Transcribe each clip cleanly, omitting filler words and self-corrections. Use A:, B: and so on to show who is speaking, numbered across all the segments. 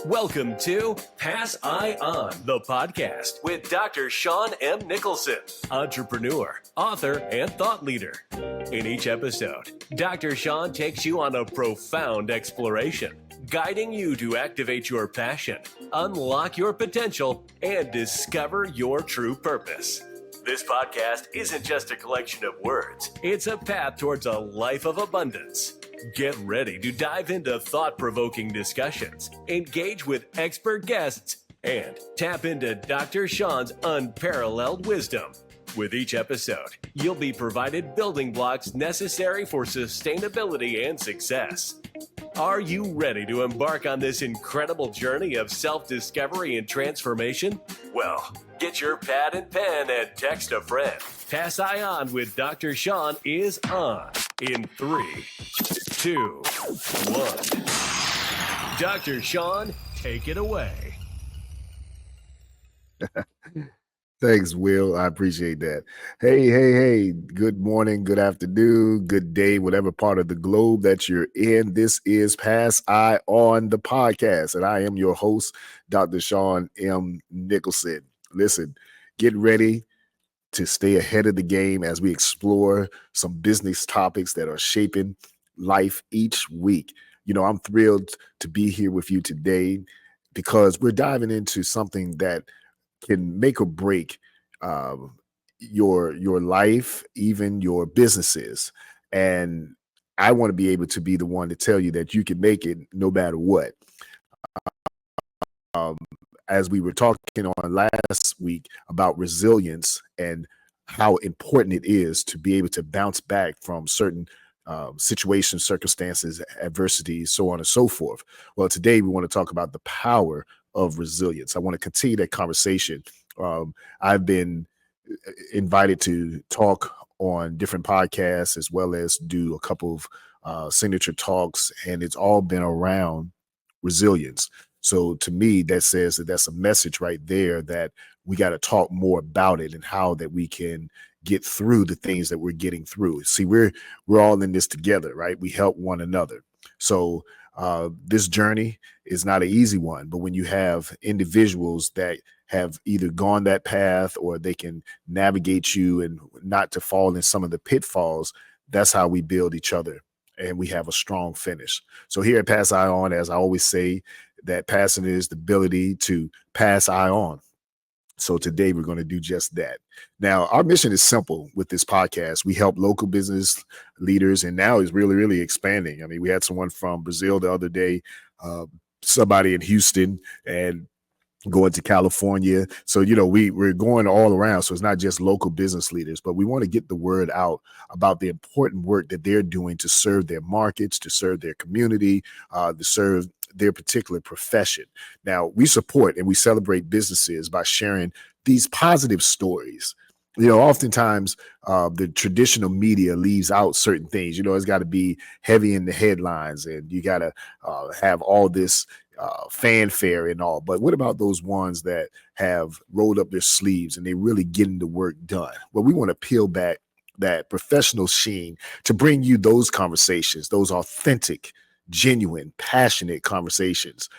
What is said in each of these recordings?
A: Welcome to Pass I On, the podcast with Dr. Sean M. Nicholson, entrepreneur, author, and thought leader. In each episode, Dr. Sean takes you on a profound exploration, guiding you to activate your passion, unlock your potential, and discover your true purpose. This podcast isn't just a collection of words, it's a path towards a life of abundance. Get ready to dive into thought-provoking discussions, engage with expert guests, and tap into Dr. Sean's unparalleled wisdom. With each episode, you'll be provided building blocks necessary for sustainability and success. Are you ready to embark on this incredible journey of self-discovery and transformation? Well, get your pad and pen and text a friend. Pass I On with Dr. Sean is on in 3, 2, 1. Dr. Sean, take it away.
B: Thanks, Will. I appreciate that. Hey. Good morning, good afternoon, good day, whatever part of the globe that you're in. This is Pass I On, the podcast, and I am your host, Dr. Sean M. Nicholson. Listen, get ready to stay ahead of the game as we explore some business topics that are shaping life each week. You know, I'm thrilled to be here with you today because we're diving into something that can make or break your life, even your businesses. And I want to be able to be the one to tell you that you can make it no matter what. As we were talking on last week about resilience and how important it is to be able to bounce back from certain situations, circumstances, adversities, so on and so forth. Well, today we want to talk about the power of resilience. I want to continue that conversation. I've been invited to talk on different podcasts as well as do a couple of signature talks, and it's all been around resilience. So to me, that says that that's a message right there that we got to talk more about it and how that we can get through the things that we're getting through. See, we're all in this together, right? We help one another. So this journey is not an easy one, but when you have individuals that have either gone that path or they can navigate you and not to fall in some of the pitfalls, that's how we build each other and we have a strong finish. So here at Pass I On, as I always say, that passing is the ability to pass I on. So today we're going to do just that. Now, our mission is simple with this podcast. We help local business leaders, and now it's really, really expanding. I mean, we had someone from Brazil the other day, somebody in Houston, and going to California. So, you know, we're going all around. So it's not just local business leaders, but we want to get the word out about the important work that they're doing to serve their markets, to serve their community, to serve their particular profession. Now, we support and we celebrate businesses by sharing these positive stories. You know, oftentimes the traditional media leaves out certain things. You know, it's got to be heavy in the headlines and you got to have all this fanfare and all. But what about those ones that have rolled up their sleeves and they really getting the work done? Well, we want to peel back that professional sheen to bring you those conversations, those authentic, genuine, passionate conversations,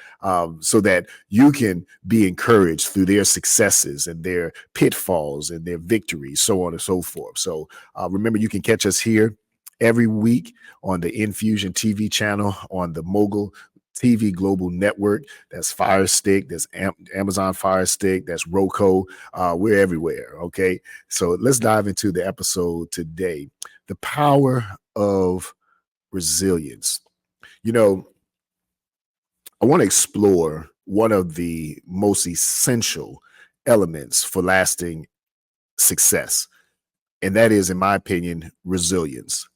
B: so that you can be encouraged through their successes and their pitfalls and their victories, so on and so forth. So remember, you can catch us here every week on the Infusion TV channel, on the Mogul TV Global Network. That's Fire Stick, that's Amazon Fire Stick, that's Roku. We're everywhere, okay? So let's dive into the episode today. The power of resilience. You know, I want to explore one of the most essential elements for lasting success, and that is, in my opinion, resilience.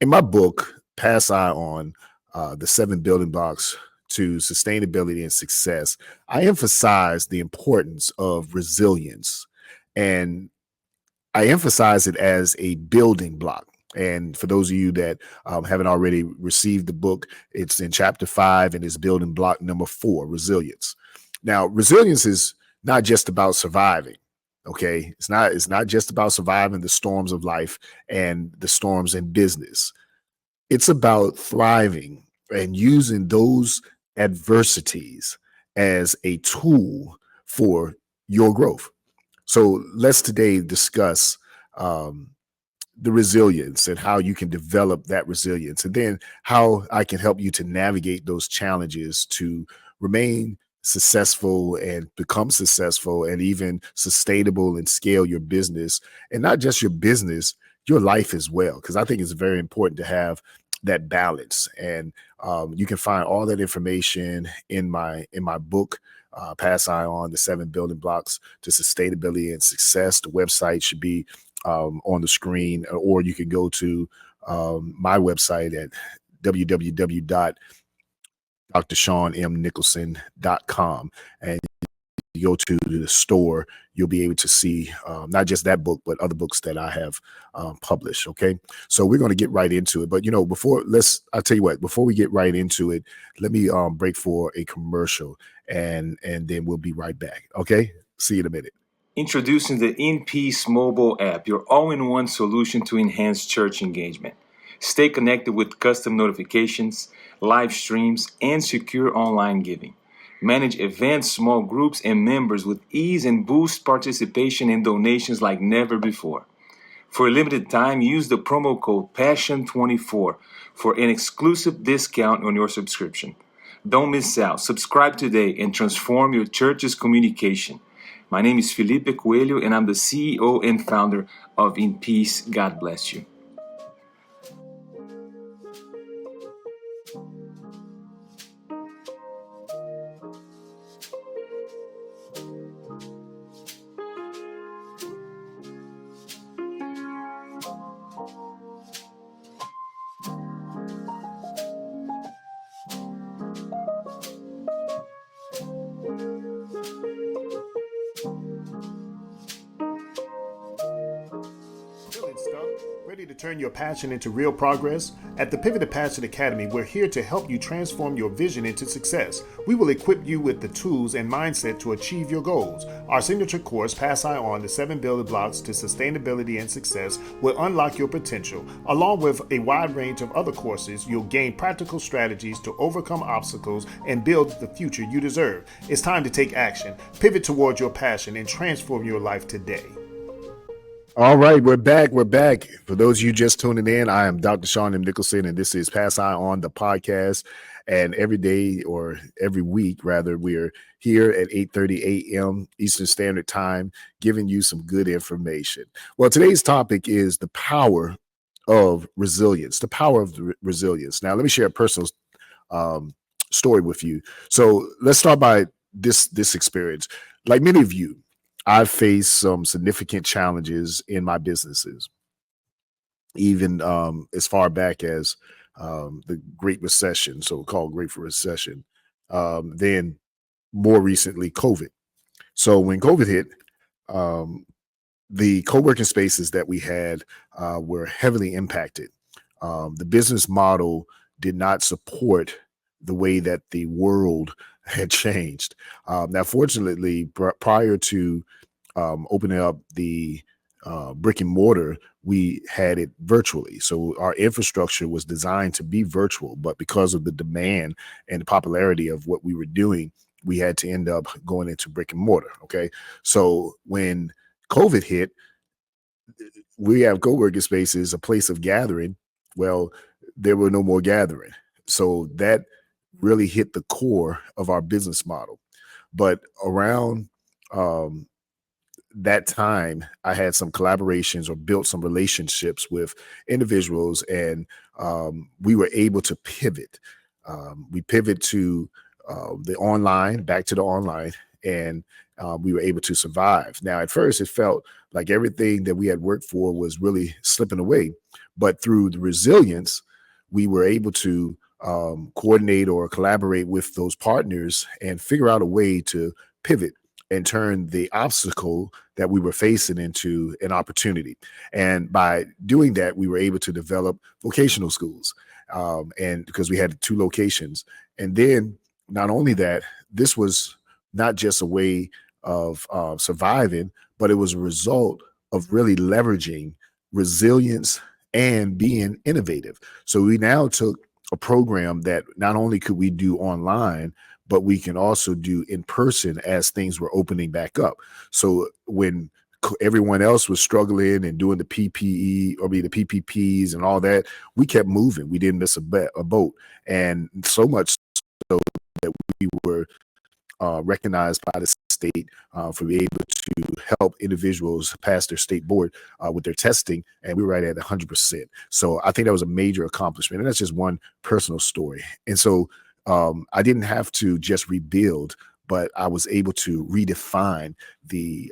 B: In my book, Pass I On, the 7 building blocks to sustainability and success, I emphasize the importance of resilience, and I emphasize it as a building block. And for those of you that haven't already received the book, it's in chapter 5 and it's building block number 4, resilience. Now, resilience is not just about surviving. Okay. It's not just about surviving the storms of life and the storms in business. It's about thriving and using those adversities as a tool for your growth. So let's today discuss um, the resilience and how you can develop that resilience, and then how I can help you to navigate those challenges to remain successful and become successful and even sustainable and scale your business, and not just your business, your life as well. Because I think it's very important to have that balance. And you can find all that information in my book, Pass I On, the 7 Building Blocks to Sustainability and Success. The website should be on the screen, or you can go to my website at www.drshawnmnicholson.com, and you go to the store, you'll be able to see not just that book, but other books that I have published. Okay. So we're going to get right into it. But, I'll tell you what, before we get right into it, let me break for a commercial, and then we'll be right back. Okay. See you in a minute.
C: Introducing the In Peace mobile app, your all-in-one solution to enhance church engagement. Stay connected with custom notifications, live streams, and secure online giving. Manage events, small groups, and members with ease and boost participation and donations like never before. For a limited time, use the promo code Pt.1 for an exclusive discount on your subscription. Don't miss out. Subscribe today and transform your church's communication. My name is Felipe Coelho, and I'm the CEO and founder of In Peace. God bless you.
B: Ready to turn your passion into real progress? At the Pivot to Passion Academy, we're here to help you transform your vision into success. We will equip you with the tools and mindset to achieve your goals. Our signature course, Pass I On, the 7 Building Blocks to Sustainability and Success, will unlock your potential. Along with a wide range of other courses, you'll gain practical strategies to overcome obstacles and build the future you deserve. It's time to take action, pivot towards your passion, and transform your life today. All right, we're back. For those of you just tuning in, I am Dr. Shawn M. Nicholson, and this is Pass I On, the podcast. And every day, or every week rather, we're here at 8:30 a.m. Eastern Standard Time, giving you some good information. Well, today's topic is the power of resilience. The power of resilience. Now, let me share a personal story with you. So let's start by this experience. Like many of you, I've faced some significant challenges in my businesses, even as far back as the Great Recession, so-called Great Recession, then more recently, COVID. So when COVID hit, the co-working spaces that we had were heavily impacted. The business model did not support the way that the world had changed. Now, fortunately, prior to opening up the brick and mortar, we had it virtually. So our infrastructure was designed to be virtual, but because of the demand and the popularity of what we were doing, we had to end up going into brick and mortar. Okay. So when COVID hit, we have co-working spaces, a place of gathering. Well, there were no more gathering. So that really hit the core of our business model. But around that time, I had some collaborations or built some relationships with individuals, and we were able to pivot. We pivot to the online, back to the online, and we were able to survive. Now, at first, it felt like everything that we had worked for was really slipping away, but through the resilience, we were able to coordinate or collaborate with those partners and figure out a way to pivot and turn the obstacle that we were facing into an opportunity. And by doing that, we were able to develop vocational schools, and because we had 2 locations. And then not only that, this was not just a way of surviving, but it was a result of really leveraging resilience and being innovative. So we now took a program that not only could we do online, but we can also do in person as things were opening back up. So when everyone else was struggling and doing the the PPPs and all that, we kept moving. We didn't miss a boat. And so much so that we were recognized by the state for being able to help individuals pass their state board with their testing, and we were right at 100%. So I think that was a major accomplishment, and that's just one personal story. And so I didn't have to just rebuild, but I was able to redefine the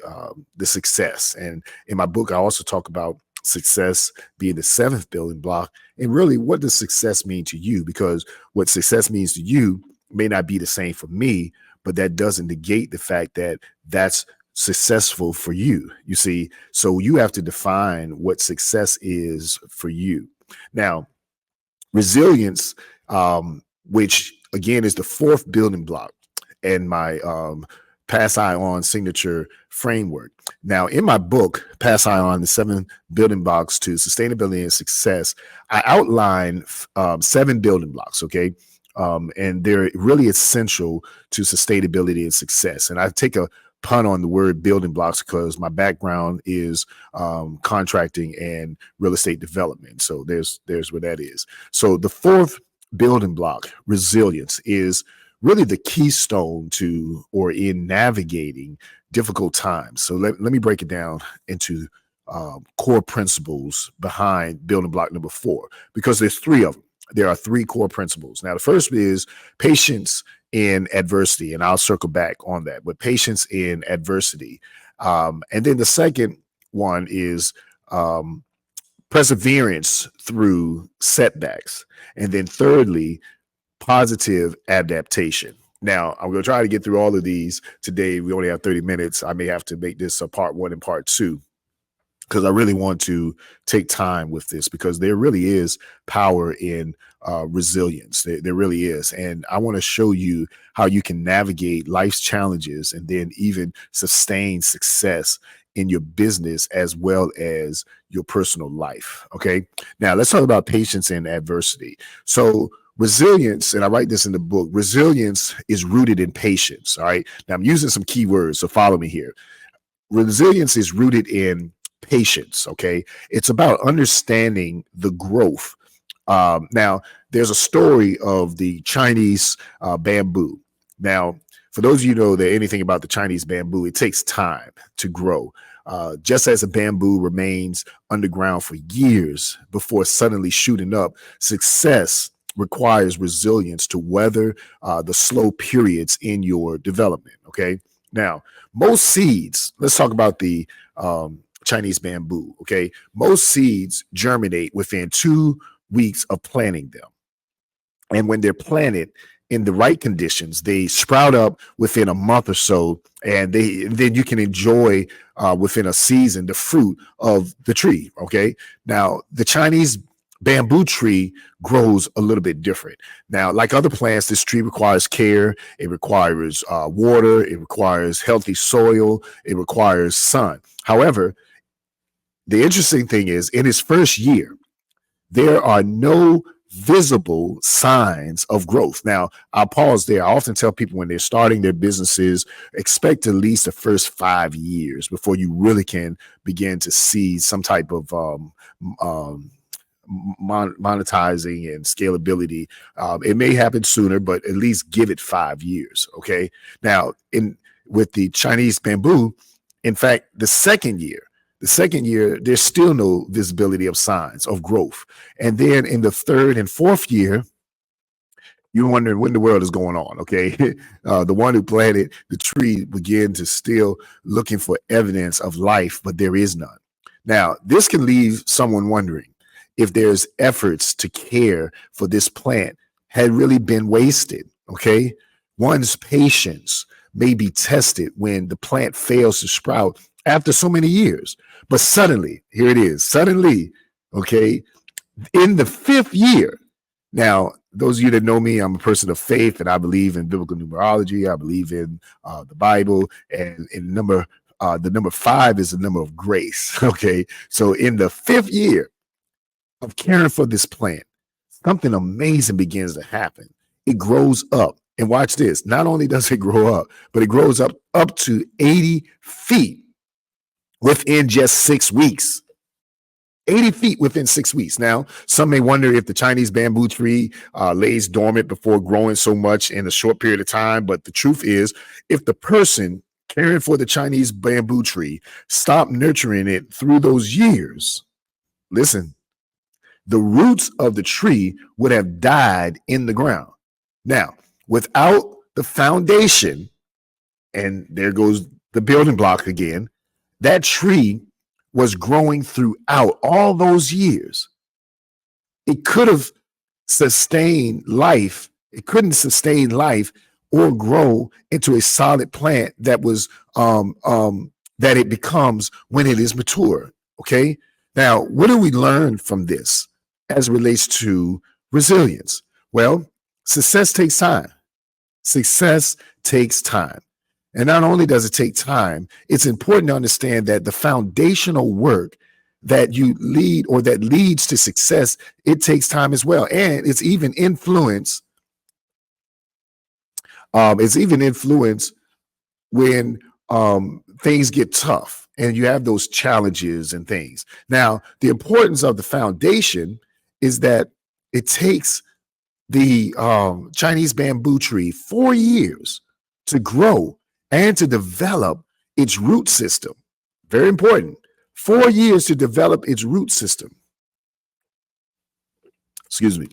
B: success. And in my book, I also talk about success being the seventh building block. And really, what does success mean to you? Because what success means to you may not be the same for me, but that doesn't negate the fact that that's successful for you. You see, so you have to define what success is for you. Now, resilience, which again is the fourth building block in my Pass Eye On signature framework. Now, in my book, Pass Eye On, the 7 building blocks to sustainability and success, I outline 7 building blocks, okay? And they're really essential to sustainability and success. And I take a pun on the word building blocks because my background is contracting and real estate development. So there's where that is. So the fourth building block, resilience, is really the keystone to or in navigating difficult times. So let me break it down into core principles behind building block number 4, because there's 3 of them. There are 3 core principles. Now, the first is patience in adversity, and I'll circle back on that, but patience in adversity. And then the second one is perseverance through setbacks. And then thirdly, positive adaptation. Now, I'm going to try to get through all of these today. We only have 30 minutes. I may have to make this a part 1 and part 2, because I really want to take time with this, because there really is power in resilience. There really is. And I want to show you how you can navigate life's challenges and then even sustain success in your business as well as your personal life. Okay. Now let's talk about patience in adversity. So resilience, and I write this in the book, resilience is rooted in patience. All right. Now I'm using some key words, so follow me here. Resilience is rooted in patience. Okay. It's about understanding the growth. Now, there's a story of the Chinese bamboo. Now, for those of you who know that anything about the Chinese bamboo, it takes time to grow. Just as a bamboo remains underground for years before suddenly shooting up, success requires resilience to weather the slow periods in your development. Okay. Now, most seeds, let's talk about the Chinese bamboo. Okay. Most seeds germinate within 2 weeks of planting them. And when they're planted in the right conditions, they sprout up within a month or so, and then you can enjoy within a season the fruit of the tree. Okay. Now, the Chinese bamboo tree grows a little bit different. Now, like other plants, this tree requires care. It requires water. It requires healthy soil. It requires sun. However, the interesting thing is, in its first year, there are no visible signs of growth. Now, I'll pause there. I often tell people when they're starting their businesses, expect at least the first 5 years before you really can begin to see some type of monetizing and scalability. It may happen sooner, but at least give it 5 years. Okay. Now, with the Chinese bamboo, in fact, the second year, there's still no visibility of signs of growth. And then in the 3rd and 4th year, you're wondering what in the world is going on. Okay. The one who planted the tree began to still looking for evidence of life, but there is none. Now, this can leave someone wondering if there's efforts to care for this plant had really been wasted. Okay. One's patience may be tested when the plant fails to sprout after so many years. But suddenly, here it is, suddenly, okay, in the 5th year. Now, those of you that know me, I'm a person of faith, and I believe in biblical numerology. I believe in the Bible, and the number 5 is the number of grace. Okay, so in the 5th year of caring for this plant, something amazing begins to happen. It grows up And watch this. Not only does it grow up, but it grows up to 80 feet within just 6 weeks. 80 feet within 6 weeks. Now, some may wonder if the Chinese bamboo tree lays dormant before growing so much in a short period of time. But the truth is, if the person caring for the Chinese bamboo tree stopped nurturing it through those years, listen, the roots of the tree would have died in the ground. Now, without the foundation, and there goes the building block again, that tree was growing throughout all those years. It could have sustained life. It couldn't sustain life or grow into a solid plant that was that it becomes when it is mature. Okay. Now, what do we learn from this as it relates to resilience? Well, success takes time. Success takes time. And not only does it take time, it's important to understand that the foundational work that you lead or that leads to success, it takes time as well. And it's even influence. It's even influence when things get tough and you have those challenges and things. Now, the importance of the foundation is that it takes the Chinese bamboo tree 4 years to grow and to develop its root system. Very important. 4 years to develop its root system. Excuse me.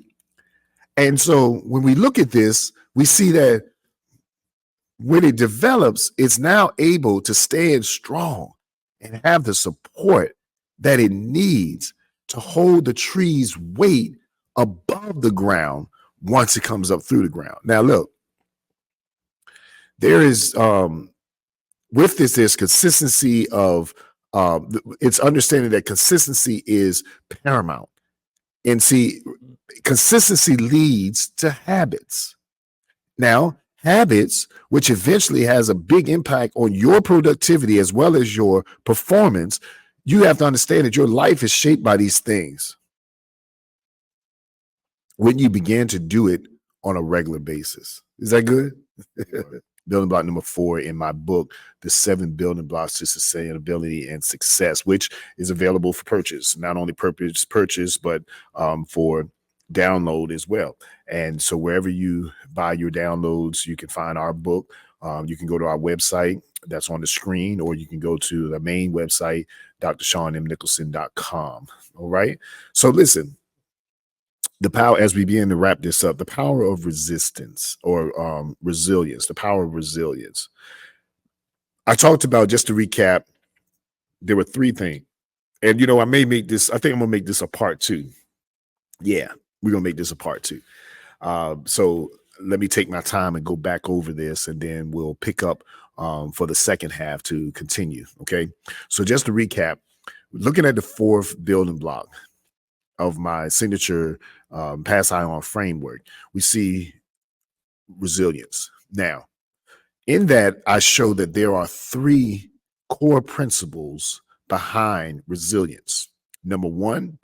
B: And so when we look at this, we see that when it develops, it's now able to stand strong and have the support that it needs to hold the tree's weight above the ground once it comes up through the ground. Now, look, there is with this, there's consistency of it's understanding that consistency is paramount. And see, consistency leads to habits. Now, habits, which eventually has a big impact on your productivity as well as your performance, you have to understand that your life is shaped by these things when you begin to do it on a regular basis. Is that good? Building block number 4 in my book, The 7 Building Blocks to Sustainability and Success, which is available for purchase, not only purchase, but for download as well. And so wherever you buy your downloads, you can find our book. You can go to our website that's on the screen, or you can go to the main website, drshawnmnicholson.com. All right. So listen, the power, as we begin to wrap this up, the power of resistance or resilience, the power of resilience. I talked about, just to recap, there were 3 things. And, I may make this, I think I'm going to make this a part 2. Yeah, we're going to make this a part 2. So let me take my time and go back over this, and then we'll pick up for the second half to continue. Okay. So just to recap, looking at the 4th building block of my signature Pass High On framework, we see resilience. Now, in that, I show that there are 3 core principles behind resilience. Number 1,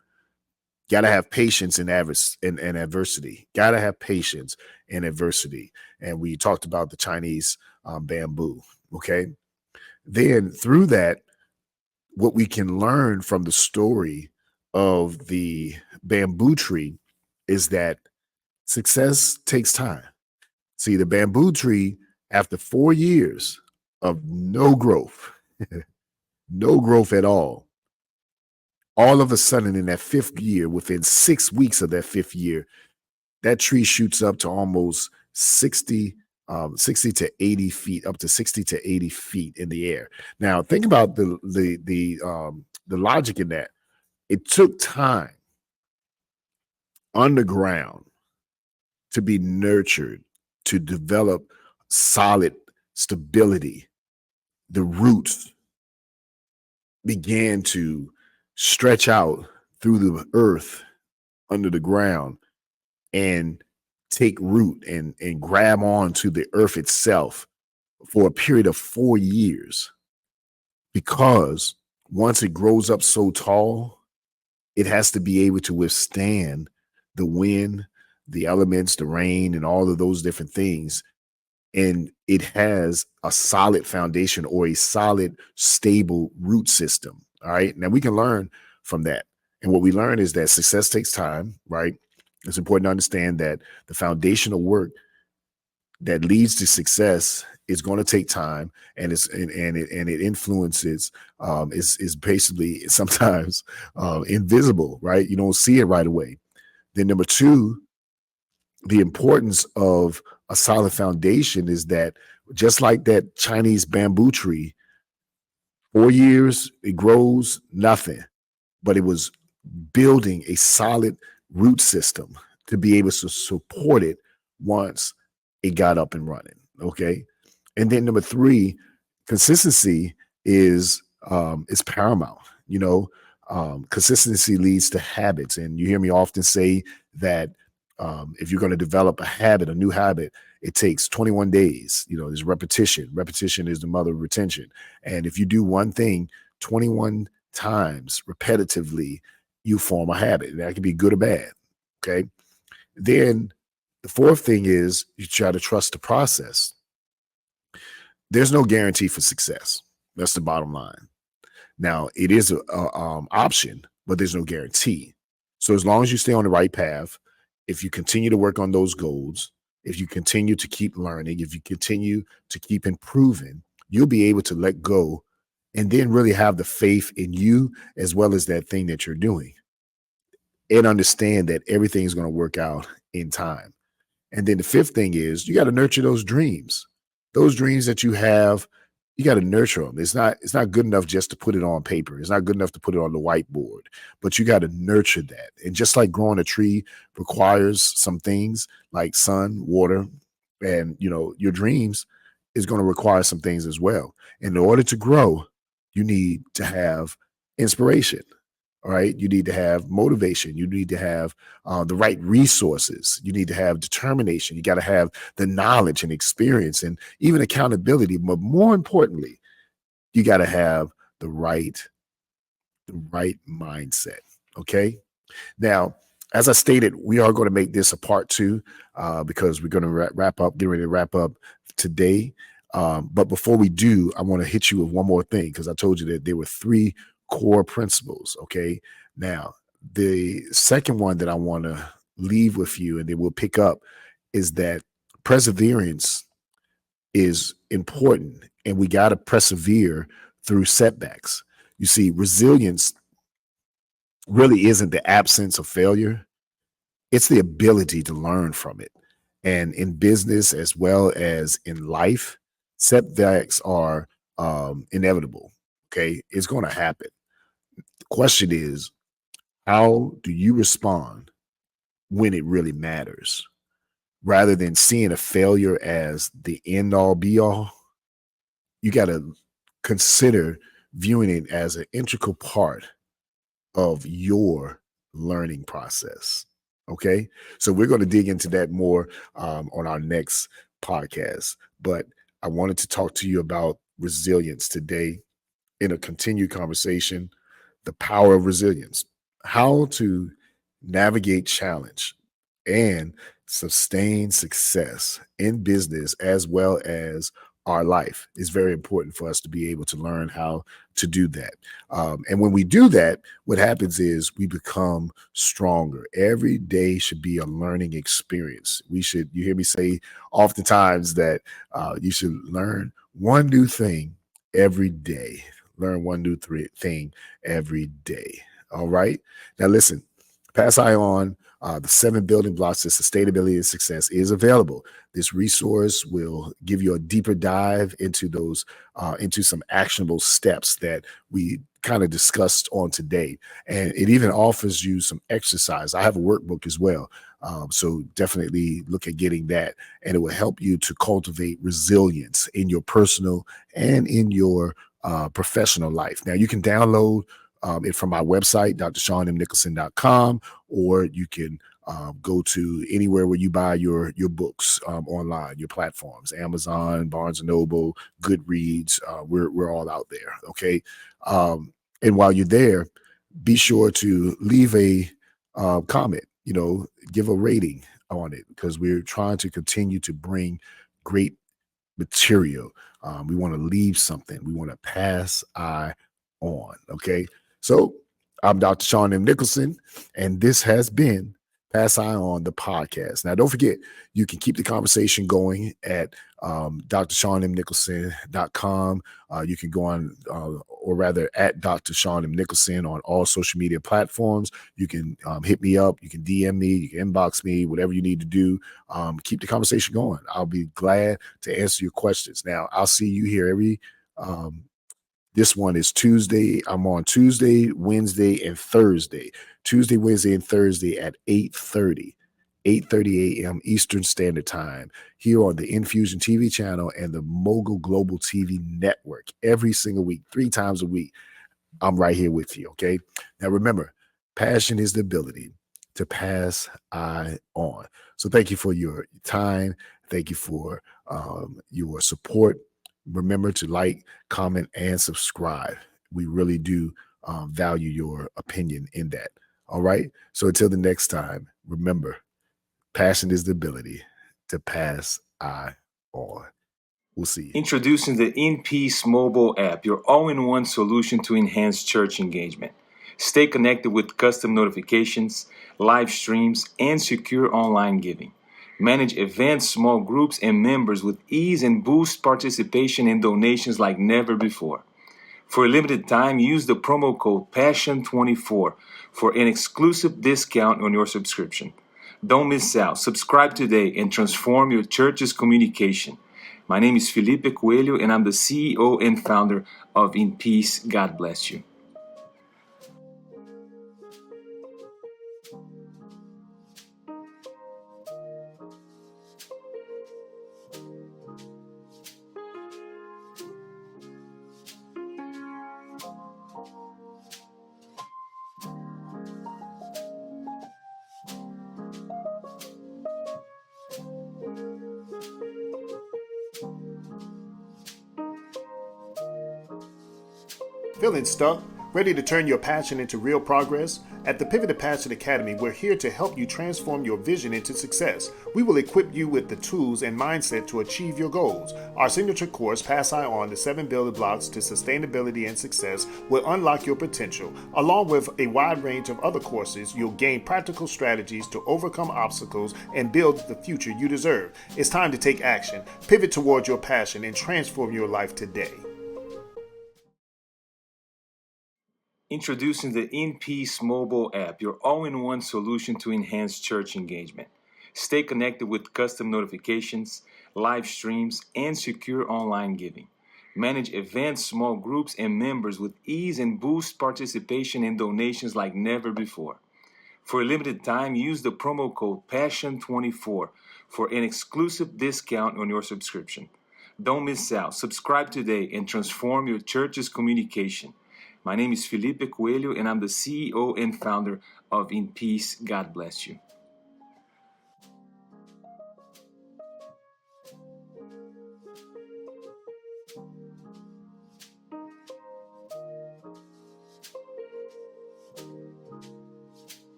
B: got to have patience in adversity. Got to have patience in adversity. And we talked about the Chinese bamboo. Okay. Then through that, what we can learn from the story of the bamboo tree is that success takes time. See, the bamboo tree, after 4 years of no growth, no growth at all of a sudden in that 5th year, within 6 weeks of that 5th year, that tree shoots up to almost 60 to 80 feet, up to 60 to 80 feet in the air. Now, think about the logic in that. It took time underground to be nurtured, to develop solid stability. The roots began to stretch out through the earth under the ground and take root and grab on to the earth itself for a period of 4 years. Because once it grows up so tall, it has to be able to withstand the wind, the elements, the rain, and all of those different things and it has a solid foundation or a solid, stable root system. All right. Now we can learn from that. And what we learn is that success takes time, right? It's important to understand that the foundational work that leads to success is going to take time, and it influences is basically sometimes invisible, right? You don't see it right away. Then number two, the importance of a solid foundation is that just like that Chinese bamboo tree, 4 years it grows nothing, but it was building a solid root system to be able to support it once it got up and running. Okay. And then number three, consistency is paramount. Consistency leads to habits. And you hear me often say that if you're going to develop a habit, a new habit, it takes 21 days. There's repetition. Repetition is the mother of retention. And if you do one thing 21 times repetitively, you form a habit. That can be good or bad. Okay. Then the fourth thing is you try to trust the process. There's no guarantee for success. That's the bottom line. Now, it is an option, but there's no guarantee. So as long as you stay on the right path, if you continue to work on those goals, if you continue to keep learning, if you continue to keep improving, you'll be able to let go and then really have the faith in you as well as that thing that you're doing, and understand that everything is going to work out in time. And then the fifth thing is you got to nurture those dreams. Those dreams that you have, you got to nurture them. It's not good enough just to put it on paper. It's not good enough to put it on the whiteboard, but you got to nurture that. And just like growing a tree requires some things like sun, water, and your dreams is going to require some things as well. And in order to grow, you need to have inspiration. All right. You need to have motivation. You need to have the right resources. You need to have determination. You got to have the knowledge and experience and even accountability. But more importantly, you got to have the right mindset. Okay. Now, as I stated, we are going to make this a part two because we're going to get ready to wrap up today. But before we do, I want to hit you with one more thing because I told you that there were three core principles. Okay. Now, the second one that I want to leave with you and then we'll pick up is that perseverance is important and we got to persevere through setbacks. You see, resilience really isn't the absence of failure. It's the ability to learn from it. And in business as well as in life, setbacks are inevitable. Okay. It's going to happen. The question is, how do you respond when it really matters? Rather than seeing a failure as the end all be all, you got to consider viewing it as an integral part of your learning process. Okay. So we're going to dig into that more on our next podcast. But I wanted to talk to you about resilience today in a continued conversation, the power of resilience, how to navigate challenge and sustain success in business as well as our life. Is very important for us to be able to learn how to do that. And when we do that, what happens is we become stronger. Every day should be a learning experience. You hear me say oftentimes that you should learn one new thing every day. Learn one new thing every day. All right. Now listen, Pass I on. The 7 building blocks to sustainability and success is available. This resource will give you a deeper dive into those, into some actionable steps that we kind of discussed on today. And it even offers you some exercise. I have a workbook as well. So definitely look at getting that, and it will help you to cultivate resilience in your personal and in your professional life. Now you can download it from my website, drshawnmnicholson.com, or you can go to anywhere where you buy your books online, your platforms, Amazon, Barnes & Noble, Goodreads. We're all out there, okay? And while you're there, be sure to leave a comment, give a rating on it, because we're trying to continue to bring great material. We want to leave something. We want to pass on. Okay. So I'm Dr. Sean M. Nicholson, and this has been Pass On, the podcast. Now, don't forget, you can keep the conversation going at drshawnmnicholson.com. You can go on, or rather at Dr. Sean M. Nicholson on all social media platforms. You can hit me up. You can DM me. You can inbox me, whatever you need to do. Keep the conversation going. I'll be glad to answer your questions. Now, I'll see you here every this one is Tuesday. I'm on Tuesday, Wednesday, and Thursday. Tuesday, Wednesday, and Thursday at 8:30 a.m. Eastern Standard Time here on the Infusion TV channel and the Mogul Global TV Network. Every single week, 3 times a week, I'm right here with you, okay? Now remember, passion is the ability to pass on. So thank you for your time. Thank you for your support. Remember to like, comment, and subscribe. We really do value your opinion in that. All right. So until the next time, remember, passion is the ability to pass on. We'll see you.
C: Introducing the In Peace mobile app, your all-in-one solution to enhance church engagement. Stay connected with custom notifications, live streams, and secure online giving. Manage advanced small groups and members with ease and boost participation and donations like never before. For a limited time, use the promo code PASSION24 for an exclusive discount on your subscription. Don't miss out. Subscribe today and transform your church's communication. My name is Felipe Coelho, and I'm the CEO and founder of In Peace. God bless you.
D: Feeling stuck? Ready to turn your passion into real progress? At the Pivot to Passion Academy, we're here to help you transform your vision into success. We will equip you with the tools and mindset to achieve your goals. Our signature course, Pass On, the 7 building blocks to sustainability and success, will unlock your potential. Along with a wide range of other courses, you'll gain practical strategies to overcome obstacles and build the future you deserve. It's time to take action, pivot towards your passion, and transform your life today.
C: Introducing the In Peace mobile app, your all-in-one solution to enhance church engagement. Stay connected with custom notifications, live streams, and secure online giving. Manage advanced small groups and members with ease and boost participation and donations like never before. For a limited time, use the promo code PASSION24 for an exclusive discount on your subscription. Don't miss out. Subscribe today and transform your church's communication. My name is Felipe Coelho, and I'm the CEO and founder of In Peace. God bless you.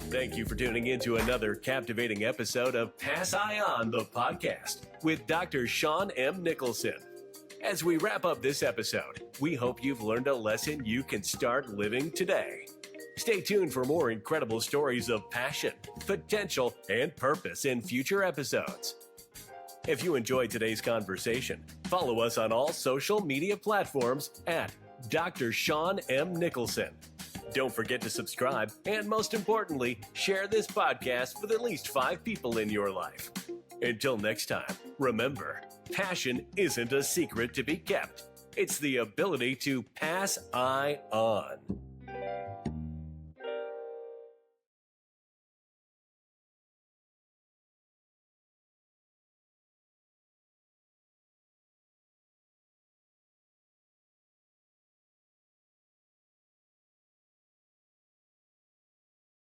A: Thank you for tuning in to another captivating episode of Pass On, the podcast with Dr. Sean M. Nicholson. As we wrap up this episode, we hope you've learned a lesson you can start living today. Stay tuned for more incredible stories of passion, potential, and purpose in future episodes. If you enjoyed today's conversation, follow us on all social media platforms at Dr. Sean M. Nicholson. Don't forget to subscribe, and most importantly, share this podcast with at least 5 people in your life. Until next time, remember, passion isn't a secret to be kept. It's the ability to pass on.